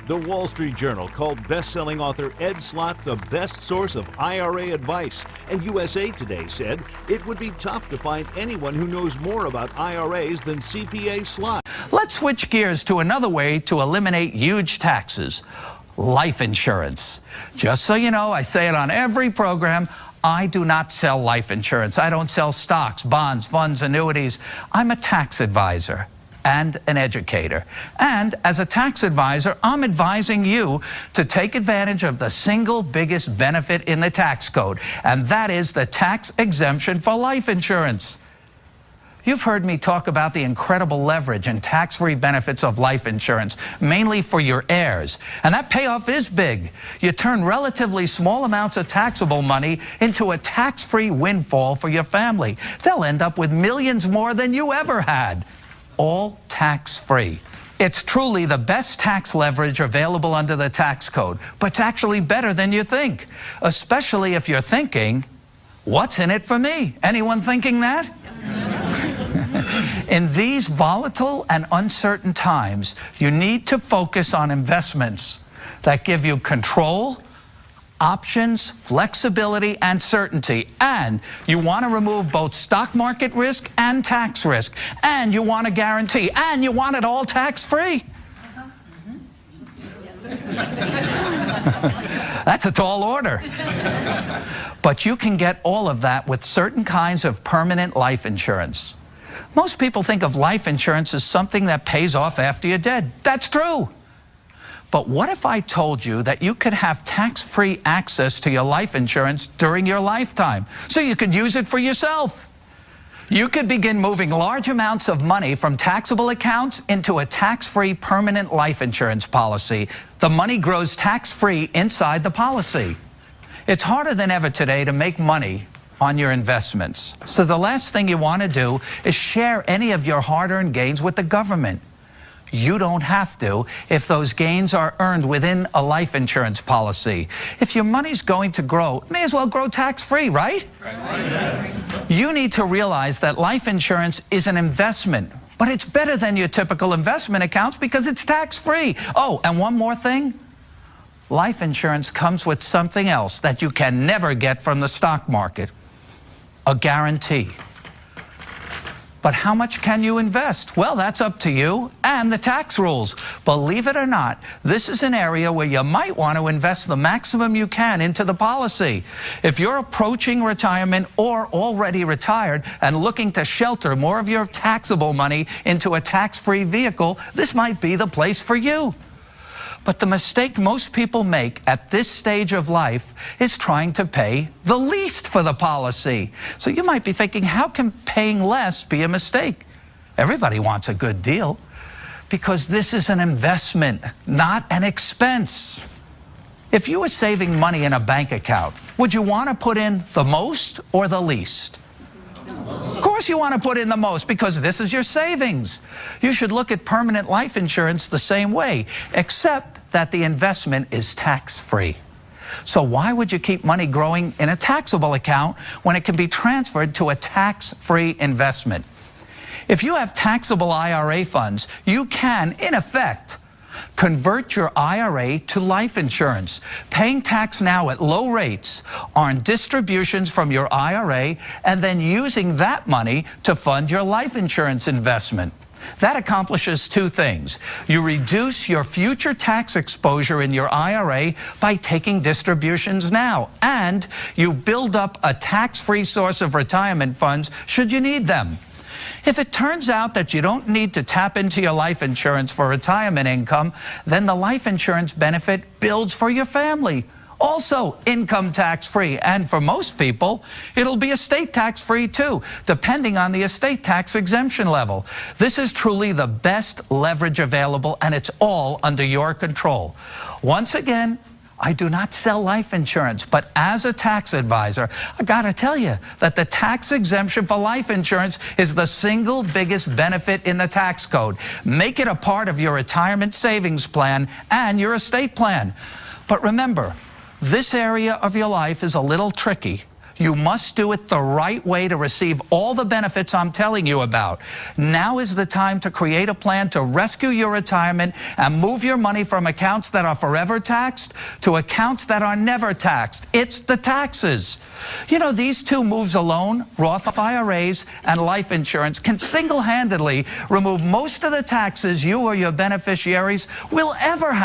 The Wall Street Journal called best-selling author Ed Slott the best source of IRA advice, and USA Today said it would be tough to find anyone who knows more about IRAs than CPA Slott. Let's switch gears to another way to eliminate huge taxes: life insurance. Just so you know, I say it on every program, I do not sell life insurance. I don't sell stocks, bonds, funds, annuities. I'm a tax advisor and an educator. And as a tax advisor, I'm advising you to take advantage of the single biggest benefit in the tax code, and that is the tax exemption for life insurance. You've heard me talk about the incredible leverage and tax-free benefits of life insurance, mainly for your heirs. And that payoff is big. You turn relatively small amounts of taxable money into a tax-free windfall for your family. They'll end up with millions more than you ever had, all tax-free. It's truly the best tax leverage available under the tax code, but it's actually better than you think, especially if you're thinking, what's in it for me? Anyone thinking that? In these volatile and uncertain times, you need to focus on investments that give you control, options, flexibility, and certainty. And you want to remove both stock market risk and tax risk. And you want a guarantee. And you want it all tax-free. That's a tall order. But you can get all of that with certain kinds of permanent life insurance. Most people think of life insurance as something that pays off after you're dead. That's true. But what if I told you that you could have tax-free access to your life insurance during your lifetime, so you could use it for yourself? You could begin moving large amounts of money from taxable accounts into a tax-free permanent life insurance policy. The money grows tax-free inside the policy. It's harder than ever today to make money on your investments. So the last thing you want to do is share any of your hard-earned gains with the government. You don't have to if those gains are earned within a life insurance policy. If your money's going to grow, it may as well grow tax-free, right? Right. You need to realize that life insurance is an investment, but it's better than your typical investment accounts because it's tax-free. Oh, and one more thing. Life insurance comes with something else that you can never get from the stock market: a guarantee. But how much can you invest? Well, that's up to you and the tax rules. Believe it or not, this is an area where you might want to invest the maximum you can into the policy. If you're approaching retirement or already retired and looking to shelter more of your taxable money into a tax-free vehicle, this might be the place for you. But the mistake most people make at this stage of life is trying to pay the least for the policy. So you might be thinking, how can paying less be a mistake? Everybody wants a good deal, because this is an investment, not an expense. If you were saving money in a bank account, would you want to put in the most or the least? Of course you want to put in the most, because this is your savings. You should look at permanent life insurance the same way, except that the investment is tax-free. So why would you keep money growing in a taxable account when it can be transferred to a tax-free investment? If you have taxable IRA funds, you can, in effect, convert your IRA to life insurance, paying tax now at low rates on distributions from your IRA, and then using that money to fund your life insurance investment. That accomplishes two things. You reduce your future tax exposure in your IRA by taking distributions now, and you build up a tax-free source of retirement funds should you need them. If it turns out that you don't need to tap into your life insurance for retirement income, then the life insurance benefit builds for your family. Also income tax-free, and for most people, it'll be estate tax-free too, depending on the estate tax exemption level. This is truly the best leverage available, and it's all under your control. Once again, I do not sell life insurance, but as a tax advisor, I gotta tell you that the tax exemption for life insurance is the single biggest benefit in the tax code. Make it a part of your retirement savings plan and your estate plan. But remember, this area of your life is a little tricky. You must do it the right way to receive all the benefits I'm telling you about. Now is the time to create a plan to rescue your retirement and move your money from accounts that are forever taxed to accounts that are never taxed. It's the taxes. You know, these two moves alone, Roth IRAs and life insurance, can single-handedly remove most of the taxes you or your beneficiaries will ever have